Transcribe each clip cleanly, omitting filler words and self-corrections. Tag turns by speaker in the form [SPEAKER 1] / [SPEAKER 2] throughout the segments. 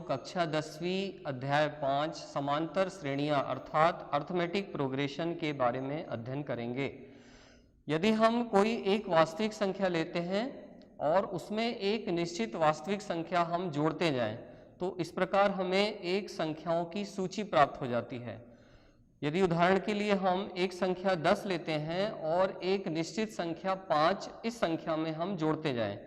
[SPEAKER 1] कक्षा 10वीं अध्याय 5 समांतर श्रेणियां अर्थात अर्थमेटिक प्रोग्रेशन के बारे में अध्ययन करेंगे। यदि हम कोई एक वास्तविक संख्या लेते हैं और उसमें एक निश्चित वास्तविक संख्या हम जोड़ते जाएं, तो इस प्रकार हमें एक संख्याओं की सूची प्राप्त हो जाती है। यदि उदाहरण के लिए हम एक संख्या 10 लेते हैं और एक निश्चित संख्या 5 इस संख्या में हम जोड़ते जाएं,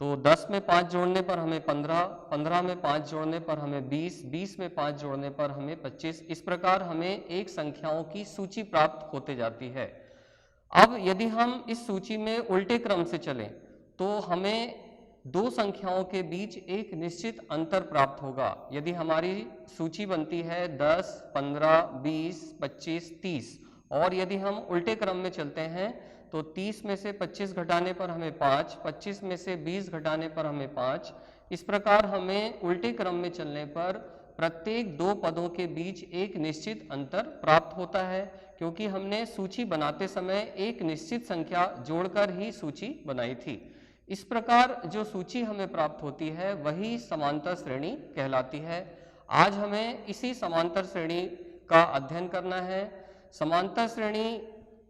[SPEAKER 1] तो 10 में 5 जोड़ने पर हमें 15, 15 में 5 जोड़ने पर हमें 20, 20 में 5 जोड़ने पर हमें 25। इस प्रकार हमें एक संख्याओं की सूची प्राप्त होते जाती है। अब यदि हम इस सूची में उल्टे क्रम से चलें तो हमें दो संख्याओं के बीच एक निश्चित अंतर प्राप्त होगा। यदि हमारी सूची बनती है 10, 15, 20, 25, 30 और यदि हम उल्टे क्रम में चलते हैं तो 30 में से 25 घटाने पर हमें 5, 25 में से 20 घटाने पर हमें 5। इस प्रकार हमें उल्टे क्रम में चलने पर प्रत्येक दो पदों के बीच एक निश्चित अंतर प्राप्त होता है, क्योंकि हमने सूची बनाते समय एक निश्चित संख्या जोड़कर ही सूची बनाई थी। इस प्रकार जो सूची हमें प्राप्त होती है वही समांतर श्रेणी कहलाती है। आज हमें इसी समांतर श्रेणी का अध्ययन करना है। समांतर श्रेणी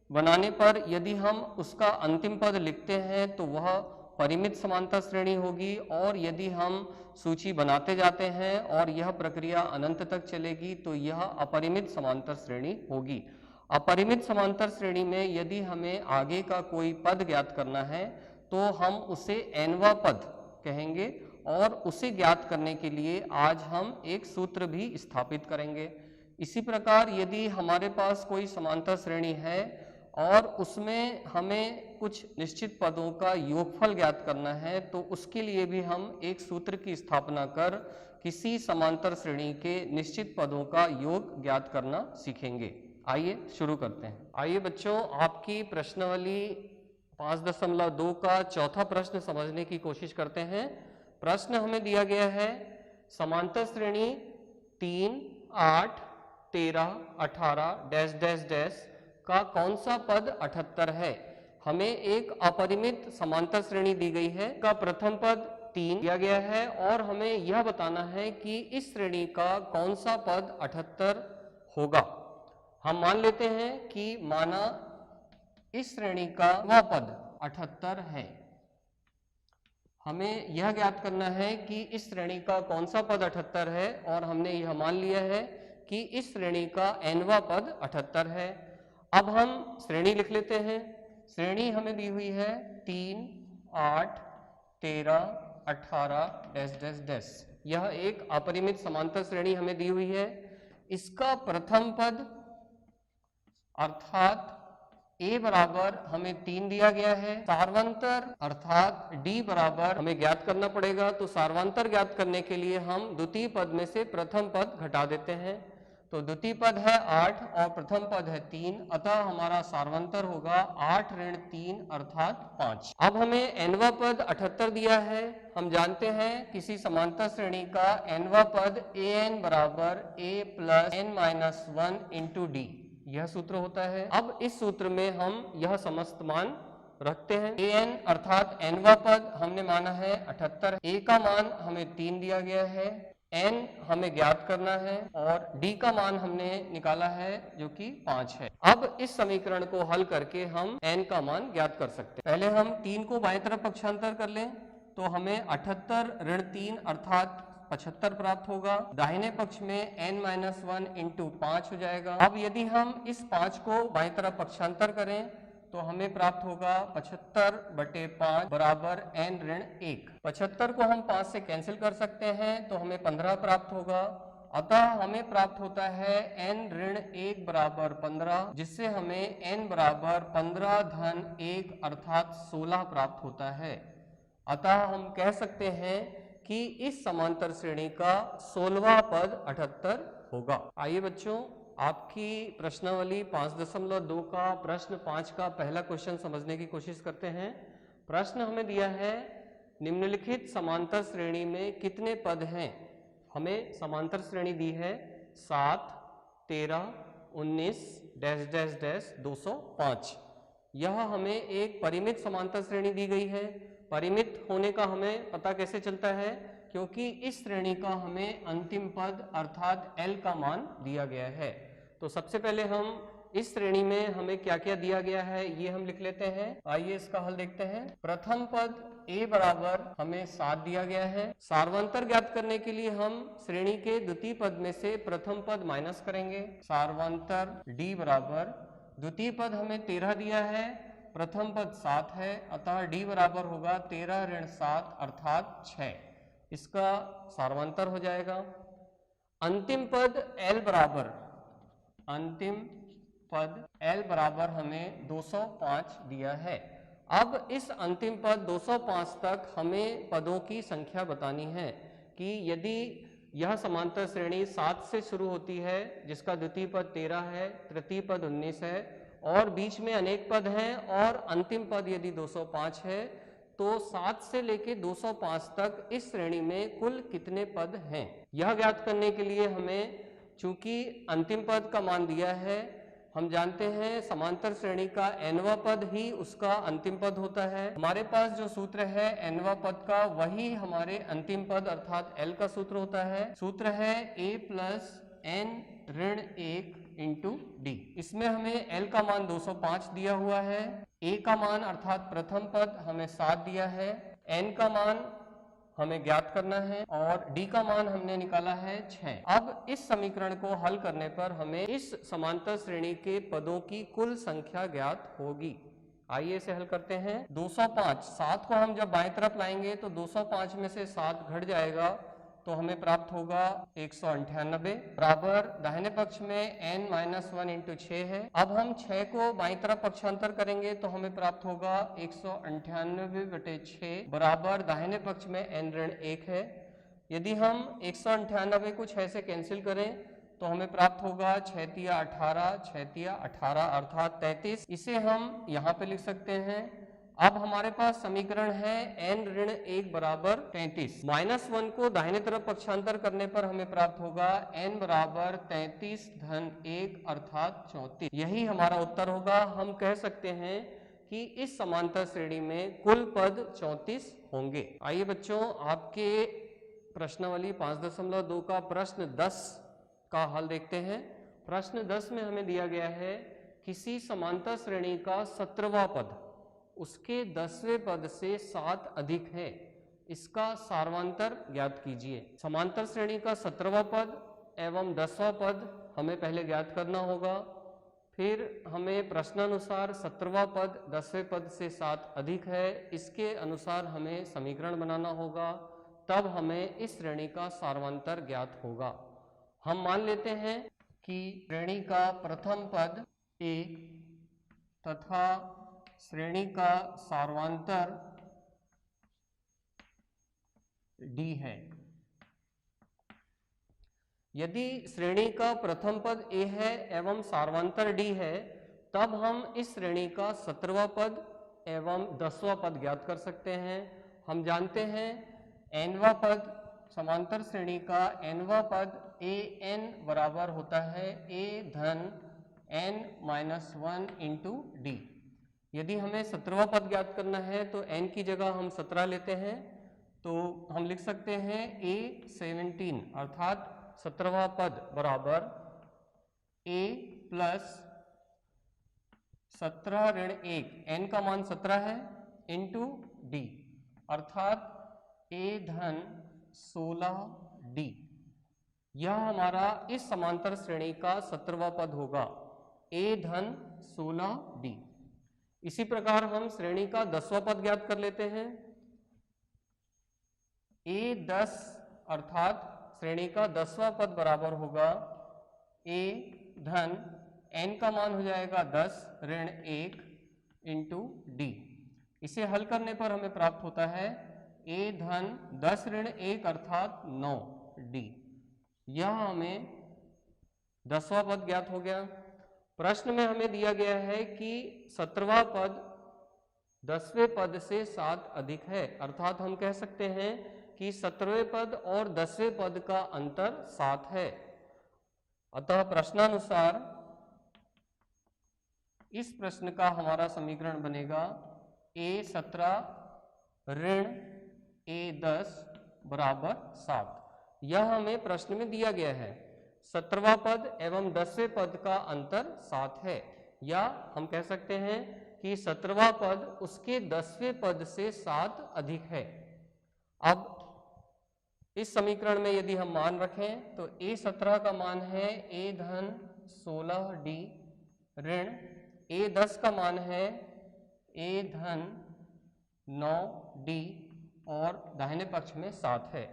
[SPEAKER 1] बनाने पर यदि हम उसका अंतिम पद लिखते हैं तो वह परिमित समांतर श्रेणी होगी, और यदि हम सूची बनाते जाते हैं और यह प्रक्रिया अनंत तक चलेगी तो यह अपरिमित समांतर श्रेणी होगी। अपरिमित समांतर श्रेणी में यदि हमें आगे का कोई पद ज्ञात करना है तो हम उसे nवां पद कहेंगे, और उसे ज्ञात करने के लिए आज हम एक सूत्र भी स्थापित करेंगे। इसी प्रकार यदि हमारे पास कोई समांतर श्रेणी है और उसमें हमें कुछ निश्चित पदों का योगफल ज्ञात करना है तो उसके लिए भी हम एक सूत्र की स्थापना कर किसी समांतर श्रेणी के निश्चित पदों का योग ज्ञात करना सीखेंगे। आइए शुरू करते हैं। आइए बच्चों, आपकी प्रश्नावली 5.2 का चौथा प्रश्न समझने की कोशिश करते हैं। प्रश्न हमें दिया गया है, समांतर श्रेणी 3, 8, 13, 18 डैश डैश डैश का कौन सा पद 78 है। हमें एक अपरिमित समांतर श्रेणी दी गई है का प्रथम पद 3 दिया गया है और हमें यह बताना है कि इस श्रेणी का कौन सा पद 78 होगा। हम मान लेते हैं कि माना इस श्रेणी का वह पद 78 है। हमें यह ज्ञात करना है कि इस श्रेणी का कौन सा पद 78 है, और हमने यह मान लिया है कि इस श्रेणी का nवां पद 78 है। अब हम श्रेणी लिख लेते हैं। श्रेणी हमें दी हुई है 3, 8, 13, 18 डैश डैश डैश। यह एक अपरिमित समांतर श्रेणी हमें दी हुई है। इसका प्रथम पद अर्थात a बराबर हमें 3 दिया गया है। सार्वंतर अर्थात d बराबर हमें ज्ञात करना पड़ेगा, तो सार्वंतर ज्ञात करने के लिए हम द्वितीय पद में से प्रथम पद घटा देते हैं। तो द्वितीय पद है 8 और प्रथम पद है 3, अतः हमारा सार्वंतर होगा 8 ऋण 3 अर्थात 5। अब हमें nवां पद 78 दिया है। हम जानते हैं किसी समांतर श्रेणी का nवां पद an बराबर a plus n-1 into d, यह सूत्र होता है। अब इस सूत्र में हम यह समस्त मान रखते हैं। an अर्थात nवां पद हमने माना है 78, a का मान हमें 3 दिया गया है, n हमें ज्ञात करना है और d का मान हमने निकाला है जो कि 5 है। अब इस समीकरण को हल करके हम n का मान ज्ञात कर सकते हैं। पहले हम 3 को बाएं तरफ पक्षांतर कर लें तो हमें 78 ऋण 3 अर्थात 75 प्राप्त होगा। दाहिने पक्ष में n-1 इंटू 5 हो जाएगा। अब यदि हम इस 5 को बाएं तरफ पक्षांतर करें तो हमें प्राप्त होगा 75/5 बराबर n ऋण 1। 75 को हम 5 से कैंसिल कर सकते हैं तो हमें 15 प्राप्त होगा। अतः हमें प्राप्त होता है n ऋण 1 बराबर 15, जिससे हमें n बराबर 15 धन 1 अर्थात 16 प्राप्त होता है। अतः हम कह सकते हैं कि इस समांतर श्रेणी का 16वां पद 78 होगा। आइए बच्चों, आपकी प्रश्नावली 5.2 का प्रश्न 5 का पहला क्वेश्चन समझने की कोशिश करते हैं। प्रश्न हमें दिया है, निम्नलिखित समांतर श्रेणी में कितने पद हैं। हमें समांतर श्रेणी दी है 7, 13, 19 डैश डैश डैश 205। यह हमें एक परिमित समांतर श्रेणी दी गई है। परिमित होने का हमें पता कैसे चलता है, क्योंकि इस श्रेणी का हमें अंतिम पद अर्थात L का मान दिया गया है। तो सबसे पहले हम इस श्रेणी में हमें क्या क्या दिया गया है ये हम लिख लेते हैं। आइए इसका हल देखते हैं। प्रथम पद a बराबर हमें 7 दिया गया है। सार्वंतर ज्ञात करने के लिए हम श्रेणी के द्वितीय पद में से प्रथम पद माइनस करेंगे। सार्वंतर d बराबर द्वितीय पद हमें 13 दिया है, प्रथम पद 7 है, अतः d बराबर होगा 13 ऋण 7 अर्थात 6। इसका सार्वंतर हो जाएगा। अंतिम पद L बराबर हमें 205 दिया है। अब इस अंतिम पद 205 तक हमें पदों की संख्या बतानी है कि यदि यह समांतर श्रेणी 7 से शुरू होती है जिसका द्वितीय पद 13 है, तृतीय पद 19 है और बीच में अनेक पद हैं और अंतिम पद यदि 205 है तो 7 से लेके 205 तक इस श्रेणी में कुल कितने पद हैं यह ज्ञात करने के लिए हमें, चूंकि अंतिम पद का मान दिया है, हम जानते हैं समांतर श्रेणी का nवां पद ही उसका अंतिम पद होता है। हमारे पास जो सूत्र है nवां पद का वही हमारे अंतिम पद अर्थात L का सूत्र होता है। सूत्र है a प्लस n ऋण 1 इंटू डी। इसमें हमें L का मान 205 दिया हुआ है, a का मान अर्थात प्रथम पद हमें 7 दिया है, n का मान हमें ज्ञात करना है और d का मान हमने निकाला है 6। अब इस समीकरण को हल करने पर हमें इस समांतर श्रेणी के पदों की कुल संख्या ज्ञात होगी। आइए इसे हल करते हैं। 205, 7 को हम जब बाएं तरफ लाएंगे तो 205 में से 7 घट जाएगा तो हमें प्राप्त होगा 198 बराबर दाहिने पक्ष में n माइनस 1 इंटू 6 है। अब हम 6 को बाईं तरफ पक्षांतर करेंगे तो हमें प्राप्त होगा 198/6 बराबर दाहिने पक्ष में n ऋण 1 है। यदि हम 198 को 6 से कैंसिल करें तो हमें प्राप्त होगा 6 तिया 18, 6 तिया 18 अर्थात 33। इसे हम यहाँ पे लिख सकते हैं। अब हमारे पास समीकरण है n ऋण 1 बराबर 33। -1 को दाहिने तरफ पक्षांतर करने पर हमें प्राप्त होगा n बराबर 33 धन 1 अर्थात 34। यही हमारा उत्तर होगा। हम कह सकते हैं कि इस समांतर श्रेणी में कुल पद 34 होंगे। आइए बच्चों, आपके प्रश्नावली 5.2 का प्रश्न 10 का हल देखते हैं। प्रश्न 10 में हमें दिया गया है किसी समांतर श्रेणी का 17वां पद उसके 10वें पद से 7 अधिक है, इसका सार्वंतर ज्ञात कीजिए। समांतर श्रेणी का 17वां पद एवं 10वां पद हमें पहले ज्ञात करना होगा, फिर हमें प्रश्नानुसार 17वां पद 10वें पद से 7 अधिक है, इसके अनुसार हमें समीकरण बनाना होगा, तब हमें इस श्रेणी का सार्वंतर ज्ञात होगा। हम मान लेते हैं कि श्रेणी का प्रथम पद a तथा श्रेणी का सार्वंतर d है। यदि श्रेणी का प्रथम पद a है एवं सार्वंतर d है तब हम इस श्रेणी का 17वां पद एवं 10वां पद ज्ञात कर सकते हैं। हम जानते हैं nवां पद, समांतर श्रेणी का nवां पद an बराबर होता है a धन n माइनस 1 इंटू डी। यदि हमें 17वां पद ज्ञात करना है तो n की जगह हम 17 लेते हैं तो हम लिख सकते हैं a 17 अर्थात 17वां पद बराबर a प्लस 17 ऋण 1, n का मान 17 है, इंटू डी अर्थात a धन 16d। यह हमारा इस समांतर श्रेणी का 17वां पद होगा, a धन 16d। इसी प्रकार हम श्रेणी का 10वां पद ज्ञात कर लेते हैं। a 10 अर्थात श्रेणी का 10वां पद बराबर होगा a धन n का मान हो जाएगा 10 ऋण 1 इंटू डी। इसे हल करने पर हमें प्राप्त होता है a धन 10 ऋण 1 अर्थात 9d। यह हमें 10वां पद ज्ञात हो गया। प्रश्न में हमें दिया गया है कि 17वां पद 10वें पद से 7 अधिक है, अर्थात हम कह सकते हैं कि 17वें पद और 10वें पद का अंतर 7 है। अतः प्रश्नानुसार इस प्रश्न का हमारा समीकरण बनेगा a 17 ऋण a 10 बराबर 7। यह हमें प्रश्न में दिया गया है। 17वां पद एवं 10वें पद का अंतर 7 है, या हम कह सकते हैं कि 17वां पद उसके 10वें पद से 7 अधिक है। अब इस समीकरण में यदि हम मान रखें तो A17 का मान है A धन 16D ऋण A10 का मान है A धन 9D और दाहिने पक्ष में 7 है।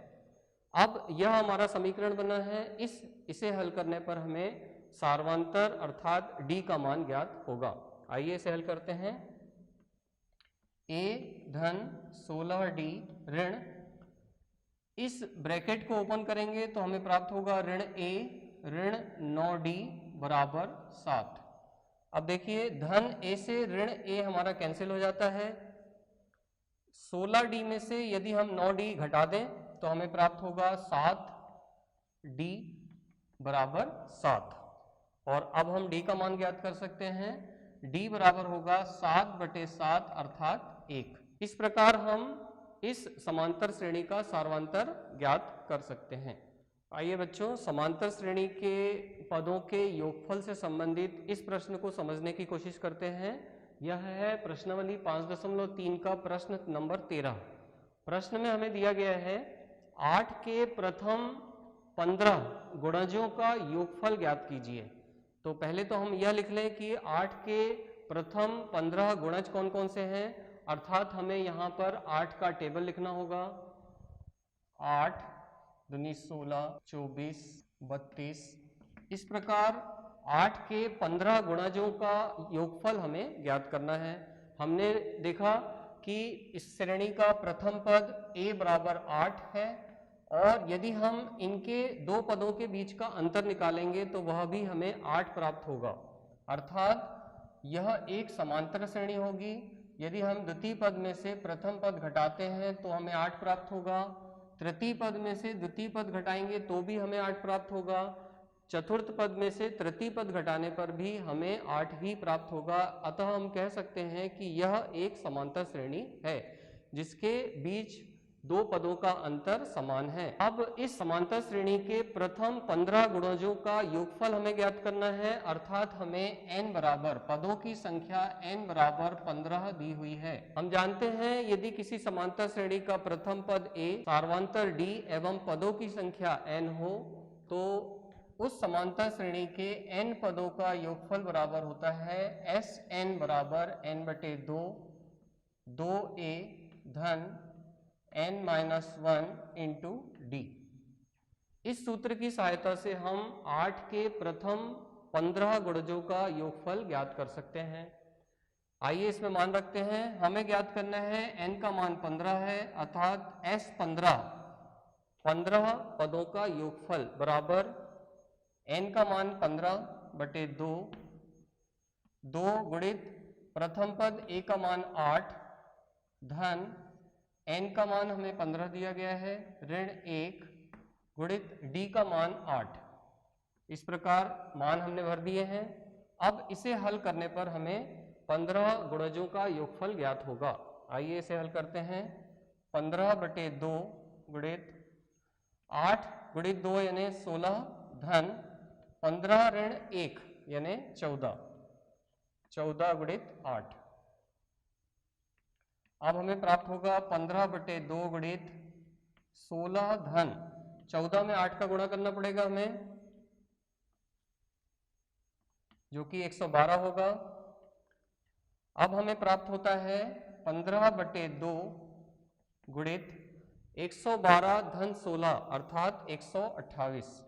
[SPEAKER 1] अब यह हमारा समीकरण बना है। इसे हल करने पर हमें सार्वंतर अर्थात D का मान ज्ञात होगा। आइए इसे हल करते हैं। A धन 16D ऋण, इस ब्रैकेट को ओपन करेंगे तो हमें प्राप्त होगा ऋण A ऋण 9D बराबर 7। अब देखिए धन A से ऋण A हमारा कैंसिल हो जाता है। 16D में से यदि हम 9D घटा दें तो हमें प्राप्त होगा 7D बराबर 7। और अब हम D का मान ज्ञात कर सकते हैं। D बराबर होगा 7/7 अर्थात 1। इस प्रकार हम इस समांतर श्रेणी का सार्वंतर ज्ञात कर सकते हैं। आइए बच्चों, समांतर श्रेणी के पदों के योगफल से संबंधित इस प्रश्न को समझने की कोशिश करते हैं। यह है प्रश्नावली 5.3 का प्रश्न नंबर 13। प्रश्न में हमें दिया गया है 8 के प्रथम 15 गुणजों का योगफल ज्ञात कीजिए। तो पहले तो हम यह लिख लें कि 8 के प्रथम 15 गुणज कौन कौन से हैं, अर्थात हमें यहाँ पर 8 का टेबल लिखना होगा। 8 दूनी 16, 24, 32। इस प्रकार 8 के 15 गुणजों का योगफल हमें ज्ञात करना है। हमने देखा कि इस श्रेणी का प्रथम पद a बराबर 8 है, और यदि हम इनके दो पदों के बीच का अंतर निकालेंगे तो वह भी हमें 8 प्राप्त होगा, अर्थात यह एक समांतर श्रेणी होगी। यदि हम द्वितीय पद में से प्रथम पद घटाते हैं तो हमें 8 प्राप्त होगा। तृतीय पद में से द्वितीय पद घटाएंगे तो भी हमें 8 प्राप्त होगा। चतुर्थ पद में से तृतीय पद घटाने पर भी हमें 8 ही प्राप्त होगा। अतः हम कह सकते हैं कि यह एक समांतर श्रेणी है जिसके बीच दो पदों का अंतर समान है। अब इस समांतर श्रेणी के प्रथम 15 गुणजों का योगफल हमें ज्ञात करना है, अर्थात हमें n बराबर पदों की संख्या n बराबर 15 दी हुई है। हम जानते हैं यदि किसी समांतर श्रेणी का प्रथम पद a सार्वंतर D एवं पदों की संख्या n हो तो उस समांतर श्रेणी के n पदों का योगफल बराबर होता है Sn बराबर n/2 2a धन n-1 इंटू D। इस सूत्र की सहायता से हम 8 के प्रथम 15 गुणजों का योगफल ज्ञात कर सकते हैं। आइए इसमें मान रखते हैं। हमें ज्ञात करना है n का मान 15 है, अर्थात S15 15 पदों का योगफल बराबर n का मान 15/2 2 गुणित प्रथम पद a का मान 8 धन n का मान हमें 15 दिया गया है ऋण 1 गुणित d का मान 8। इस प्रकार मान हमने भर दिए हैं। अब इसे हल करने पर हमें 15 गुणजों का योगफल ज्ञात होगा। आइए इसे हल करते हैं। 15/2 गुणित 8 गुणित 2 यानी 16 धन 15 ऋण 1 यानी 14 14 गुणित 8। अब हमें प्राप्त होगा 15/2 गुणित 16 धन 14 में 8 का गुणा करना पड़ेगा हमें, जो कि 112 होगा। अब हमें प्राप्त होता है 15/2 गुणित 112 धन 16 अर्थात 128।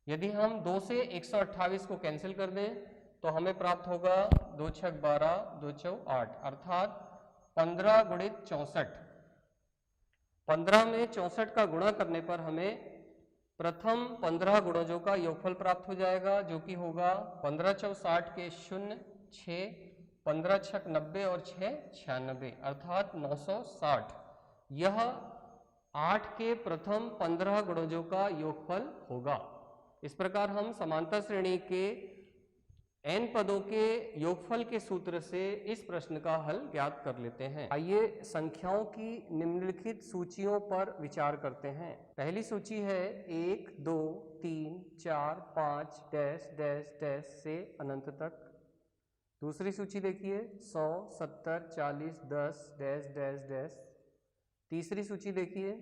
[SPEAKER 1] यदि हम 2 से 128 को कैंसिल कर दें तो हमें प्राप्त होगा 2 छक 12 2 चौक 8 अर्थात 15 गुणित 64। 15 में 64 का गुणा करने पर हमें प्रथम 15 गुणजों का योगफल प्राप्त हो जाएगा, जो कि होगा 15 चौक 60 के 0 6 15 छक 90 और 6 96 अर्थात 960। यह 8 के प्रथम 15 गुणजों का योगफल होगा। इस प्रकार हम समांतर श्रेणी के n पदों के योगफल के सूत्र से इस प्रश्न का हल ज्ञात कर लेते हैं। आइए संख्याओं की निम्नलिखित सूचियों पर विचार करते हैं। पहली सूची है 1, 2, 3, 4, 5 डैश डैश डैश से अनंत तक। दूसरी सूची देखिए 100, 70, 40, 10 डैश डैश डैश। तीसरी सूची देखिए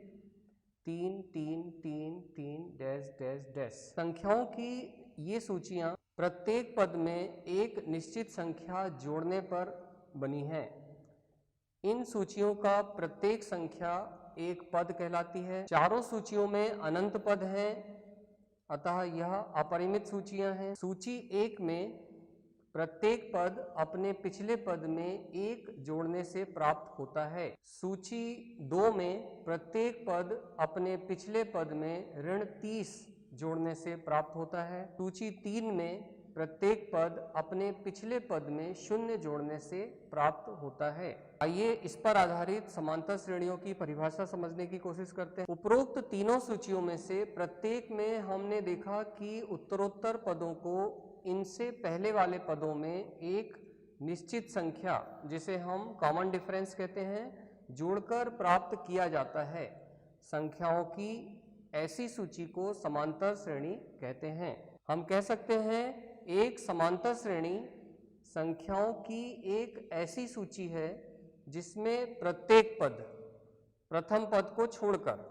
[SPEAKER 1] 3, 3, 3, 3 डैश डैश डैश। संख्याओं की ये सूचियां प्रत्येक पद में एक निश्चित संख्या जोड़ने पर बनी है। इन सूचियों का प्रत्येक संख्या एक पद कहलाती है। चारों सूचियों में अनंत पद हैं, अतः यह अपरिमित सूचियां हैं। सूची 1 में प्रत्येक पद अपने पिछले पद में 1 जोड़ने से प्राप्त होता है। सूची 2 में प्रत्येक पद अपने पिछले पद में ऋण 30 जोड़ने से प्राप्त होता है। सूची 3 में प्रत्येक पद अपने पिछले पद में 0 जोड़ने से प्राप्त होता है। आइए इस पर आधारित समांतर श्रेणियों की परिभाषा समझने की कोशिश करते हैं। उपरोक्त तीनों सूचियों में से प्रत्येक में हमने देखा कि उत्तरोत्तर पदों को इनसे पहले वाले पदों में एक निश्चित संख्या, जिसे हम कॉमन डिफरेंस कहते हैं, जोड़कर प्राप्त किया जाता है। संख्याओं की ऐसी सूची को समांतर श्रेणी कहते हैं। हम कह सकते हैं एक समांतर श्रेणी संख्याओं की एक ऐसी सूची है जिसमें प्रत्येक पद प्रथम पद को छोड़कर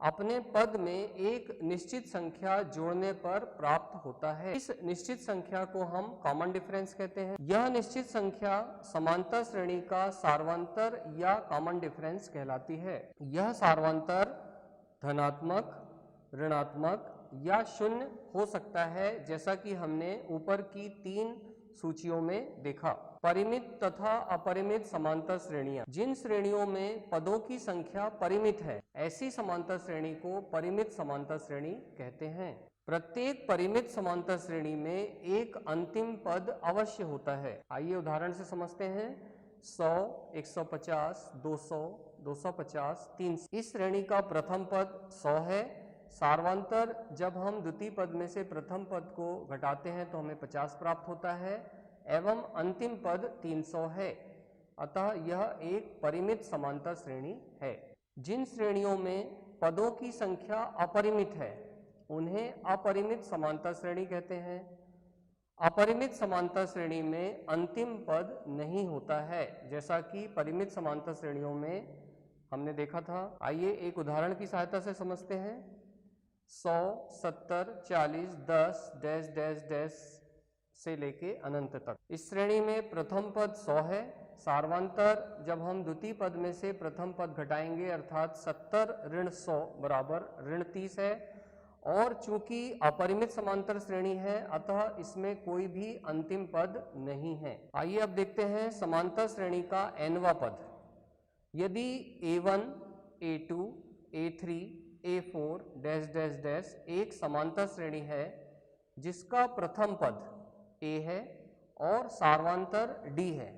[SPEAKER 1] अपने पद में एक निश्चित संख्या जोड़ने पर प्राप्त होता है। इस निश्चित संख्या को हम कॉमन डिफरेंस कहते हैं। यह निश्चित संख्या समांतर श्रेणी का सार्वंतर या कॉमन डिफरेंस कहलाती है। यह सार्वंतर धनात्मक, ऋणात्मक या शून्य हो सकता है, जैसा कि हमने ऊपर की 3 सूचियों में देखा। परिमित तथा अपरिमित समांतर श्रेणियां। जिन श्रेणियों में पदों की संख्या परिमित है, ऐसी समांतर श्रेणी को परिमित समांतर श्रेणी कहते हैं। प्रत्येक परिमित समांतर श्रेणी में एक अंतिम पद अवश्य होता है। आइए उदाहरण से समझते हैं। 100, 150, 200, 250, 300। इस श्रेणी का प्रथम पद 100 है। सार्वंतर जब हम द्वितीय पद में से प्रथम पद को घटाते हैं तो हमें 50 प्राप्त होता है, एवं अंतिम पद 300 है। अतः यह एक परिमित समांतर श्रेणी है। जिन श्रेणियों में पदों की संख्या अपरिमित है, उन्हें अपरिमित समांतर श्रेणी कहते हैं। अपरिमित समांतर श्रेणी में अंतिम पद नहीं होता है, जैसा कि परिमित समांतर श्रेणियों में हमने देखा था। आइए एक उदाहरण की सहायता से समझते हैं। 100, 70, 40, 10 डैश डैश डैश से लेके अनंत तक। इस श्रेणी में प्रथम पद 100 है। सार्वंतर जब हम द्वितीय पद में से प्रथम पद घटाएंगे, अर्थात 70 ऋण 100 बराबर ऋण 30 है। और चूंकि अपरिमित समांतर श्रेणी है, अतः इसमें कोई भी अंतिम पद नहीं है। आइए अब देखते हैं समांतर श्रेणी का nवां पद। यदि A1, A2, A3, A4 dash dash dash एक समांतर श्रेणी है जिसका प्रथम पद A है और सार्वंतर D है,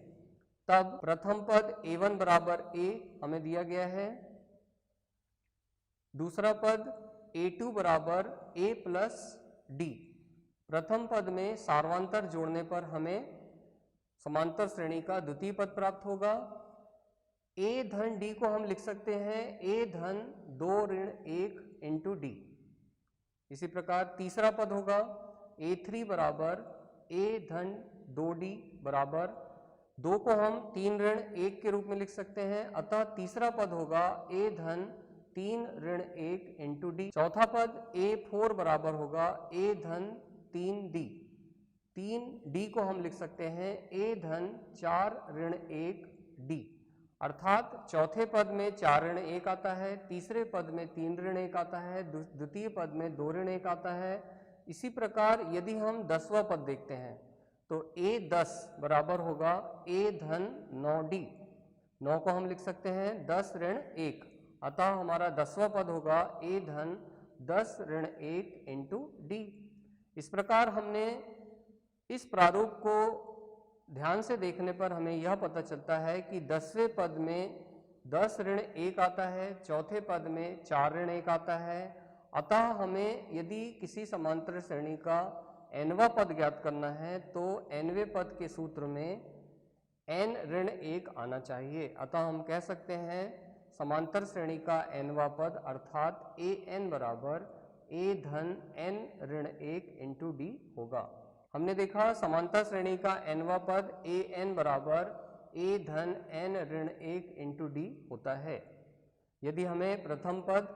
[SPEAKER 1] तब प्रथम पद A1 बराबर A हमें दिया गया है। दूसरा पद A2 बराबर A प्लस D। प्रथम पद में सार्वंतर जोड़ने पर हमें समांतर श्रेणी का द्वितीय पद प्राप्त होगा। A धन D को हम लिख सकते हैं A धन 2 ऋण 1 इंटू D। इसी प्रकार तीसरा पद होगा A3 बराबर A धन 2D बराबर 2 को हम 3 ऋण 1 के रूप में लिख सकते हैं, अतः तीसरा पद होगा A धन 3 ऋण 1 इंटू D। चौथा पद A4 बराबर होगा A धन 3D। 3D को हम लिख सकते हैं A धन 4 ऋण 1 D। अर्थात चौथे पद में 4 ऋण 1 आता है, तीसरे पद में 3 ऋण 1 आता है, द्वितीय पद में 2 ऋण 1 आता है। इसी प्रकार यदि हम 10वां पद देखते हैं तो A10 बराबर होगा A धन 9D। 9 को हम लिख सकते हैं 10 ऋण 1, अतः हमारा 10वां पद होगा A धन 10 ऋण 1 इंटू D। इस प्रकार हमने इस प्रारूप को ध्यान से देखने पर हमें यह पता चलता है कि 10वें पद में 10 ऋण 1 आता है, चौथे पद में 4 ऋण 1 आता है। अतः हमें यदि किसी समांतर श्रेणी का nवां पद ज्ञात करना है तो nवें पद के सूत्र में n ऋण 1 आना चाहिए। अतः हम कह सकते हैं समांतर श्रेणी का nवां पद अर्थात an बराबर a धन n ऋण 1 इंटू डी होगा। हमने देखा समांतर श्रेणी का nवां पद an बराबर a धन n ऋण 1 इंटू डी होता है। यदि हमें प्रथम पद,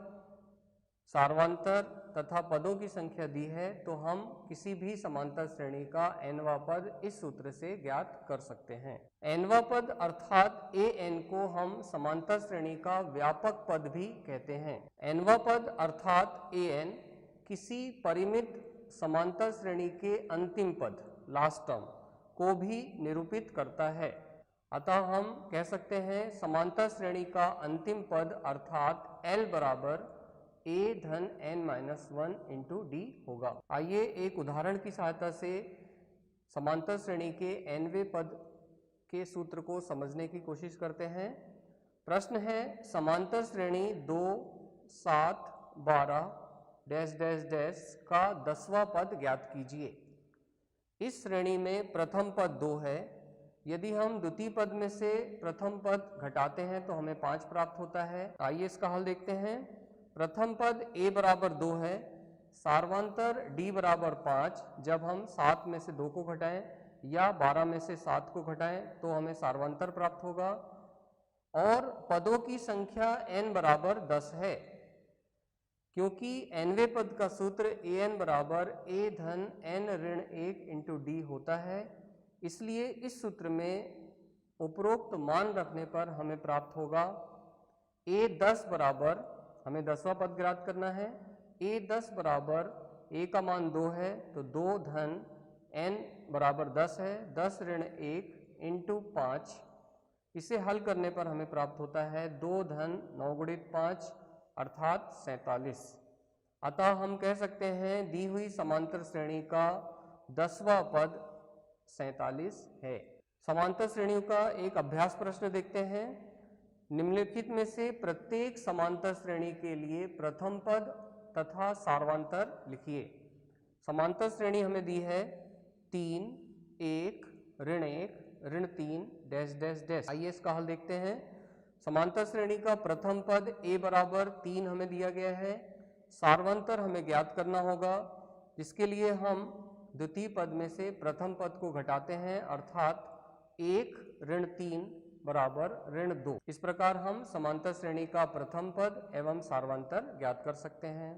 [SPEAKER 1] सार्वंतर तथा पदों की संख्या दी है तो हम किसी भी समांतर श्रेणी का nवां पद इस सूत्र से ज्ञात कर सकते हैं। nवां पद अर्थात an को हम समांतर श्रेणी का व्यापक पद भी कहते हैं। nवां पद अर्थात an किसी परिमित समांतर श्रेणी के अंतिम पद लास्ट टर्म को भी निरूपित करता है। अतः हम कह सकते हैं समांतर श्रेणी का अंतिम पद अर्थात L बराबर a धन n माइनस 1 इंटू डी होगा। आइए एक उदाहरण की सहायता से समांतर श्रेणी के nवें पद के सूत्र को समझने की कोशिश करते हैं। प्रश्न है समांतर श्रेणी 2, 7, 12 डैश डैश डैश का 10वां पद ज्ञात कीजिए। इस श्रेणी में प्रथम पद 2 है। यदि हम द्वितीय पद में से प्रथम पद घटाते हैं तो हमें 5 प्राप्त होता है। आइए इसका हल देखते हैं। प्रथम पद a बराबर 2 है, सार्वंतर d बराबर 5। जब हम 7 में से 2 को घटाएं या 12 में से 7 को घटाएं तो हमें सार्वंतर प्राप्त होगा। और पदों की संख्या n बराबर 10 है, क्योंकि nवें पद का सूत्र an बराबर a धन n ऋण 1 इंटू डी होता है। इसलिए इस सूत्र में उपरोक्त मान रखने पर हमें प्राप्त होगा a 10 बराबर, हमें 10वां पद ज्ञात करना है, a 10 बराबर a का मान 2 है तो 2 धन n बराबर 10 है, 10 ऋण 1 इंटू 5। इसे हल करने पर हमें प्राप्त होता है 2 धन 9 गुणित 5 अर्थात 47। अतः हम कह सकते हैं दी हुई समांतर श्रेणी का 10वां पद 47 है। समांतर श्रेणियों का एक अभ्यास प्रश्न देखते हैं। निम्नलिखित में से प्रत्येक समांतर श्रेणी के लिए प्रथम पद तथा सार्वंतर लिखिए। समांतर श्रेणी हमें दी है 3, 1, ऋण 1, ऋण 3 डैश डैश डैश। आइए इसका हल देखते हैं। समांतर श्रेणी का प्रथम पद a बराबर 3 हमें दिया गया है। सार्वंतर हमें ज्ञात करना होगा, जिसके लिए हम द्वितीय पद में से प्रथम पद को घटाते हैं अर्थात 1 ऋण 3 बराबर ऋण 2। इस प्रकार हम समांतर श्रेणी का प्रथम पद एवं सार्वंतर ज्ञात कर सकते हैं।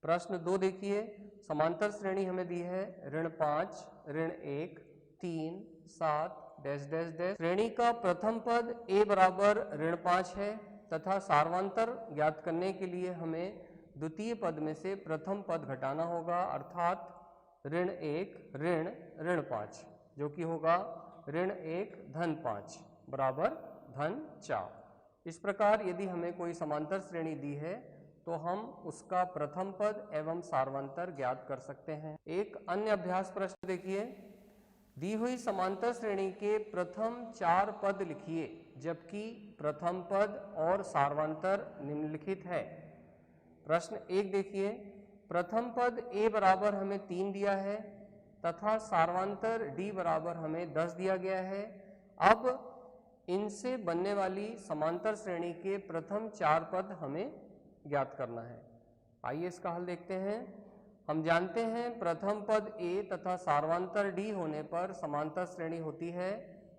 [SPEAKER 1] प्रश्न 2 देखिए। समांतर श्रेणी हमें दी है ऋण 5, ऋण 1, 3, 7 डैश डैश डैश। श्रेणी का प्रथम पद a बराबर ऋण 5 है तथा सार्वंतर ज्ञात करने के लिए हमें द्वितीय पद में से प्रथम पद घटाना होगा अर्थात ऋण 1 ऋण ऋण 5, जो कि होगा ऋण 1 धन 5 बराबर धन 4। इस प्रकार यदि हमें कोई समांतर श्रेणी दी है तो हम उसका प्रथम पद एवं सार्वंतर ज्ञात कर सकते हैं। एक अन्य अभ्यास प्रश्न देखिए। दी हुई समांतर श्रेणी के प्रथम 4 पद लिखिए, जबकि प्रथम पद और सार्वंतर निम्नलिखित है। प्रश्न 1 देखिए। प्रथम पद a बराबर हमें 3 दिया है तथा सार्वंतर d बराबर हमें 10 दिया गया है। अब इनसे बनने वाली समांतर श्रेणी के प्रथम 4 पद हमें ज्ञात करना है। आइए इसका हल देखते हैं। हम जानते हैं प्रथम पद a तथा सार्वंतर d होने पर समांतर श्रेणी होती है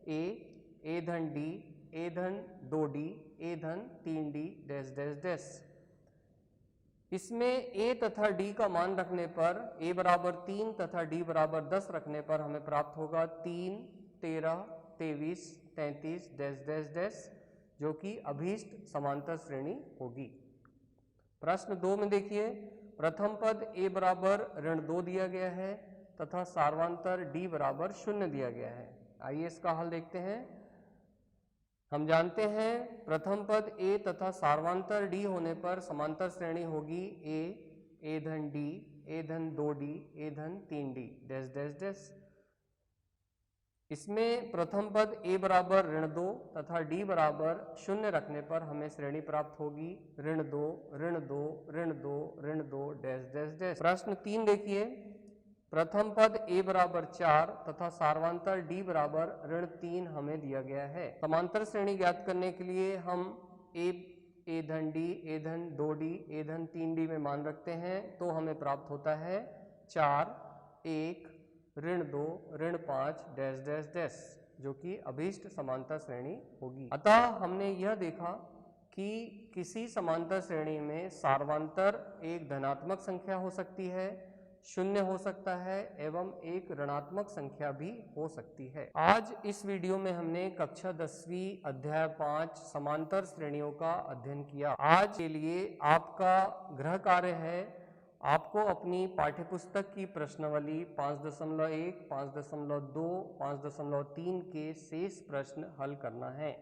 [SPEAKER 1] a धन d, a धन 2d, a धन 3d डैश डैश डैश। इसमें a तथा d का मान रखने पर a बराबर 3 तथा d बराबर 10 रखने पर हमें प्राप्त होगा 3, 13, 23, 33 डैश डैश डैश, जो कि अभीष्ट समांतर श्रेणी होगी। प्रश्न 2 में देखिए। प्रथम पद a बराबर ऋण 2 दिया गया है तथा सार्वंतर d बराबर 0 दिया गया है। आइए इसका हल देखते हैं। हम जानते हैं प्रथम पद a तथा सार्वंतर d होने पर समांतर श्रेणी होगी a धन d, a धन 2d, a धन 3d डैश डैश डैश। इसमें प्रथम पद a बराबर ऋण 2 तथा d बराबर 0 रखने पर हमें श्रेणी प्राप्त होगी ऋण 2, ऋण 2, ऋण 2, ऋण 2 डैश डैश डैश। प्रश्न 3 देखिए। प्रथम पद a बराबर 4 तथा सार्वांतर d बराबर -3 हमें दिया गया है। समांतर श्रेणी ज्ञात करने के लिए हम a धन d, a धन 2d, a धन 3d में मान रखते हैं तो हमें प्राप्त होता है 4, 1, -2, -5 डैश डैश डैश, जो कि अभीष्ट समांतर श्रेणी होगी। अतः हमने यह देखा कि किसी समांतर श्रेणी में सार्वांतर एक धनात्मक संख्या हो सकती है, शून्य हो सकता है एवं एक ऋणात्मक संख्या भी हो सकती है। आज इस वीडियो में हमने कक्षा 10वीं अध्याय 5 समांतर श्रेणियों का अध्ययन किया। आज के लिए आपका गृह कार्य है, आपको अपनी पाठ्यपुस्तक की प्रश्नावली 5.1, 5.2, 5.3 के शेष प्रश्न हल करना है।